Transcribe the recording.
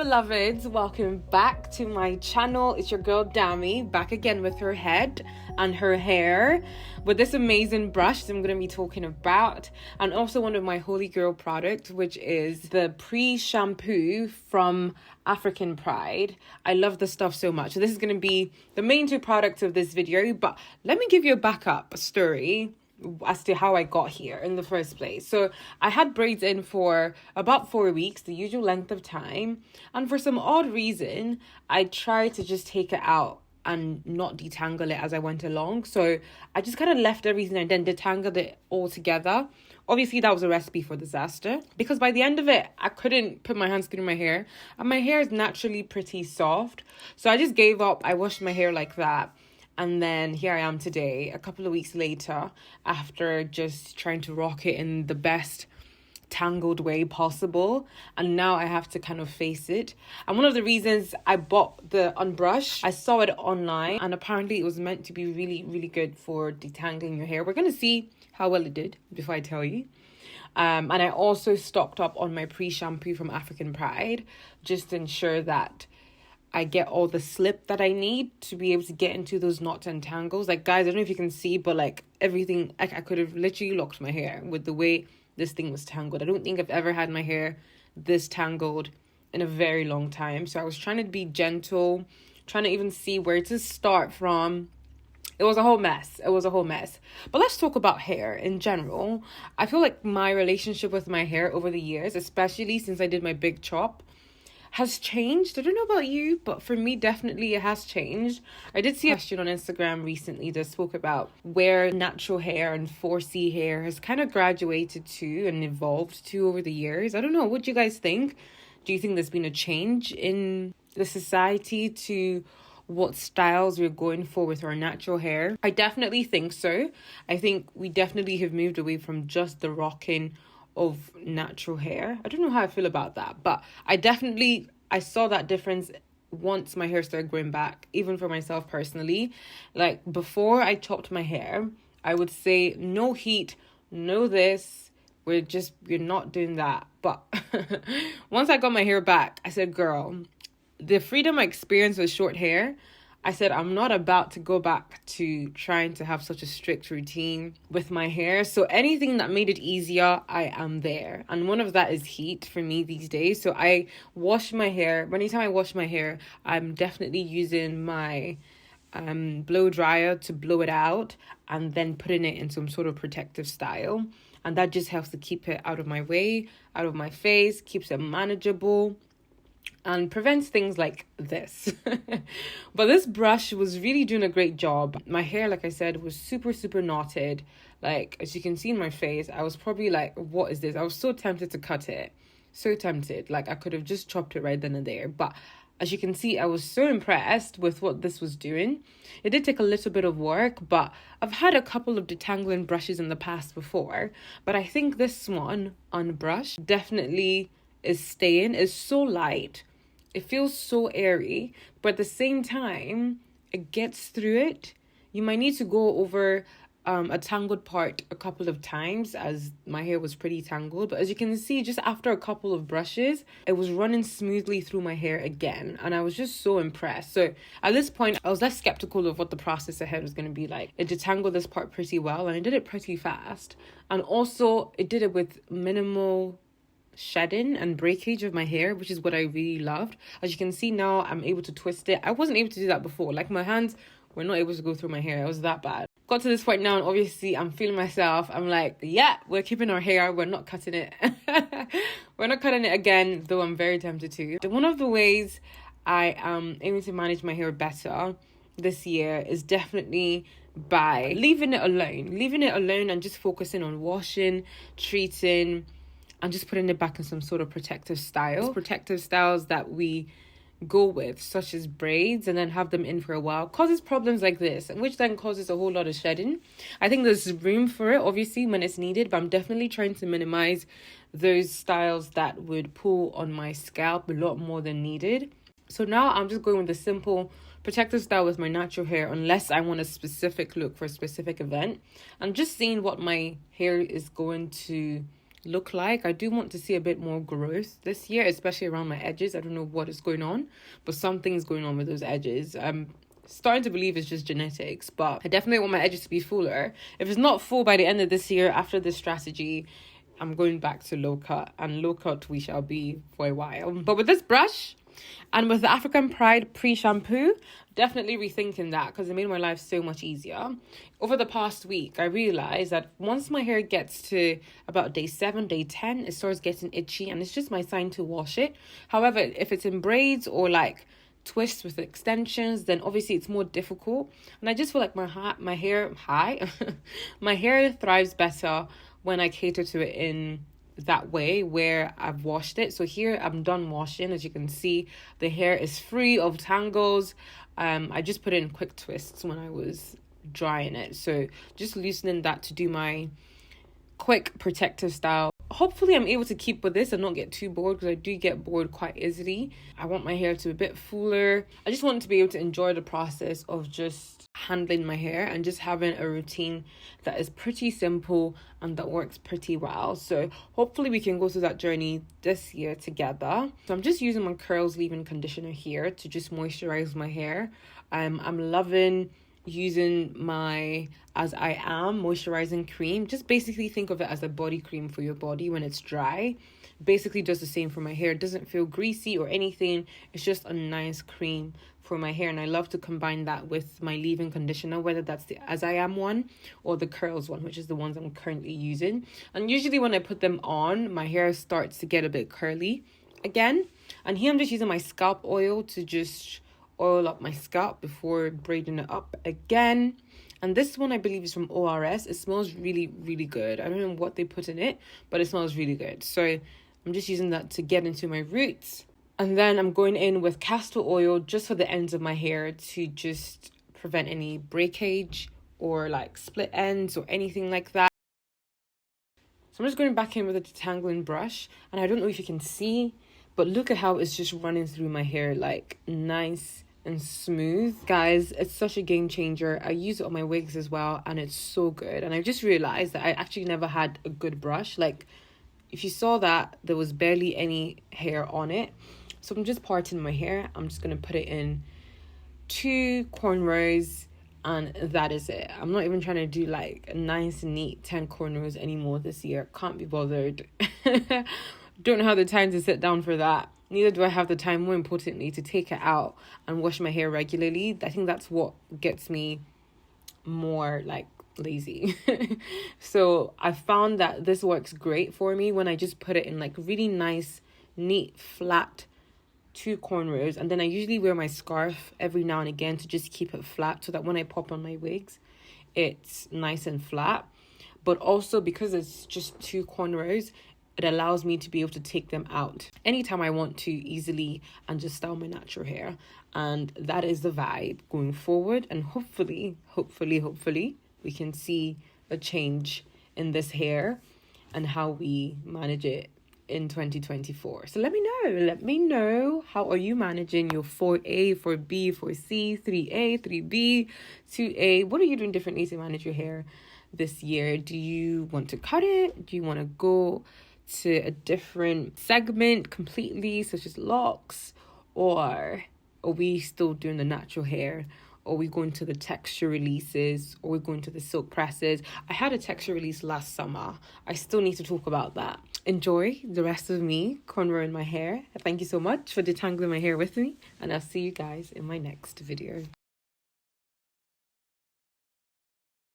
beloveds, welcome back to my channel. It's your girl Dammy, back again with her head and her hair with this amazing brush that I'm going to be talking about, and also one of my holy girl products, which is the pre-shampoo from African Pride. I love this stuff so much. So this is going to be the main two products of this video, but let me give you a backup story as to how I got here in the first place. So I had braids in for about 4 weeks, the usual length of time, and for some odd reason I tried to just take it out and not detangle it as I went along. So I just kind of left everything and then detangled it all together. Obviously that was a recipe for disaster, because by the end of it I couldn't put my hands through my hair, and my hair is naturally pretty soft, so I just gave up. I washed my hair like that. And then here I am today, a couple of weeks later, after just trying to rock it in the best tangled way possible. And now I have to kind of face it. And one of the reasons I bought the unbrush, I saw it online, and apparently it was meant to be really, really good for detangling your hair. We're going to see how well it did before I tell you. And I also stocked up on my pre-shampoo from African Pride, just to ensure that I get all the slip that I need to be able to get into those knots and tangles. Like, guys, I don't know if you can see, but like everything, I could have literally locked my hair with the way this thing was tangled. I don't think I've ever had my hair this tangled in a very long time. So I was trying to be gentle, trying to even see where to start from. It was a whole mess. But let's talk about hair in general. I feel like my relationship with my hair over the years, especially since I did my big chop, has changed. I don't know about you, but for me, definitely it has changed. I did see a question on Instagram recently that spoke about where natural hair and 4C hair has kind of graduated to and evolved to over the years. I don't know. What do you guys think? Do you think there's been a change in the society to what styles we're going for with our natural hair? I definitely think so. I think we definitely have moved away from just the rocking of natural hair. I don't know how I feel about that, but I saw that difference once my hair started growing back, even for myself personally. Like, before I chopped my hair, I would say no heat, no this, we're not doing that. But once I got my hair back, I said, girl, the freedom I experienced with short hair, I said, I'm not about to go back to trying to have such a strict routine with my hair. So anything that made it easier, I am there. And one of that is heat for me these days. So I wash my hair. Anytime I wash my hair, I'm definitely using my blow dryer to blow it out and then putting it in some sort of protective style. And that just helps to keep it out of my way, out of my face, keeps it manageable, and prevents things like this. But this brush was really doing a great job. My hair, like I said, was super, super knotted. Like, as you can see in my face, I was probably like, what is this? I was so tempted to cut it. So tempted. Like, I could have just chopped it right then and there. But as you can see, I was so impressed with what this was doing. It did take a little bit of work, but I've had a couple of detangling brushes in the past before. But I think this one, Unbrush, definitely is so light. It feels so airy, but at the same time, it gets through it. You might need to go over a tangled part a couple of times, as my hair was pretty tangled. But as you can see, just after a couple of brushes, it was running smoothly through my hair again. And I was just so impressed. So at this point, I was less skeptical of what the process ahead was going to be like. It detangled this part pretty well, and I did it pretty fast. And also, it did it with minimal shedding and breakage of my hair, which is what I really loved. As you can see now, I'm able to twist it. I wasn't able to do that before. Like, my hands were not able to go through my hair. It was that bad. Got to this point now, and obviously I'm feeling myself. I'm like, yeah, we're keeping our hair. We're not cutting it. We're not cutting it again, though I'm very tempted to. One of the ways I am aiming to manage my hair better this year is definitely by leaving it alone and just focusing on washing, treating, and just putting it back in some sort of protective style. Protective styles that we go with, such as braids, and then have them in for a while, causes problems like this, which then causes a whole lot of shedding. I think there's room for it, obviously, when it's needed, but I'm definitely trying to minimize those styles that would pull on my scalp a lot more than needed. So now I'm just going with the simple protective style with my natural hair, unless I want a specific look for a specific event. I'm just seeing what my hair is going to look like. I do want to see a bit more growth this year, especially around my edges. I don't know what is going on, but something's going on with those edges. I'm starting to believe it's just genetics, but I definitely want my edges to be fuller. If it's not full by the end of this year, after this strategy, I'm going back to low cut, and low cut we shall be for a while. But with this brush and with the African Pride pre-shampoo, definitely rethinking that, because it made my life so much easier. Over the past week, I realized that once my hair gets to about day 7, day 10, it starts getting itchy, and it's just my sign to wash it. However, if it's in braids or like twists with extensions, then obviously it's more difficult. And I just feel like my hair my hair thrives better when I cater to it in that way where I've washed it. So here I'm done washing. As you can see, the hair is free of tangles. I just put it in quick twists when I was drying it, so just loosening that to do my quick protective style. Hopefully I'm able to keep with this and not get too bored, because I do get bored quite easily. I want my hair to be a bit fuller. I just want to be able to enjoy the process of just handling my hair and just having a routine that is pretty simple and that works pretty well. So hopefully we can go through that journey this year together. So I'm just using my curls leave-in conditioner here to just moisturize my hair. I'm loving using my As I Am moisturizing cream. Just basically think of it as a body cream for your body when it's dry. Basically does the same for my hair. It doesn't feel greasy or anything. It's just a nice cream for my hair, and I love to combine that with my leave-in conditioner, whether that's the As I Am one or the curls one, which is the ones I'm currently using. And usually when I put them on, my hair starts to get a bit curly again. And here I'm just using my scalp oil to just oil up my scalp before braiding it up again. And this one I believe is from ORS. It smells really, really good. I don't know what they put in it, but it smells really good. So I'm just using that to get into my roots. And then I'm going in with castor oil just for the ends of my hair to just prevent any breakage or like split ends or anything like that. So I'm just going back in with a detangling brush, and I don't know if you can see, but look at how it's just running through my hair, like nice and smooth. Guys, it's such a game changer. I use it on my wigs as well, and it's so good. And I just realized that I actually never had a good brush. Like, if you saw that, there was barely any hair on it. So I'm just parting my hair. I'm just going to put it in 2 cornrows, and that is it. I'm not even trying to do like a nice neat 10 cornrows anymore this year. Can't be bothered. Don't have the time to sit down for that. Neither do I have the time, more importantly, to take it out and wash my hair regularly. I think that's what gets me more like lazy. So I found that this works great for me when I just put it in like really nice, neat, flat 2 cornrows. And then I usually wear my scarf every now and again to just keep it flat, so that when I pop on my wigs, it's nice and flat. But also because it's just 2 cornrows, it allows me to be able to take them out anytime I want to easily and just style my natural hair. And that is the vibe going forward. And hopefully, we can see a change in this hair and how we manage it in 2024. So let me know how are you managing your 4A, 4B, 4C, 3A, 3B, 2A. What are you doing differently to manage your hair this year? Do you want to cut it? Do you want to go to a different segment completely, such as locks? Or are we still doing the natural hair? Or are we going to the texture releases? Or are we going to the silk presses? I had a texture release last summer. I still need to talk about that. Enjoy the rest of me cornrowing my hair. Thank you so much for detangling my hair with me, and I'll see you guys in my next video.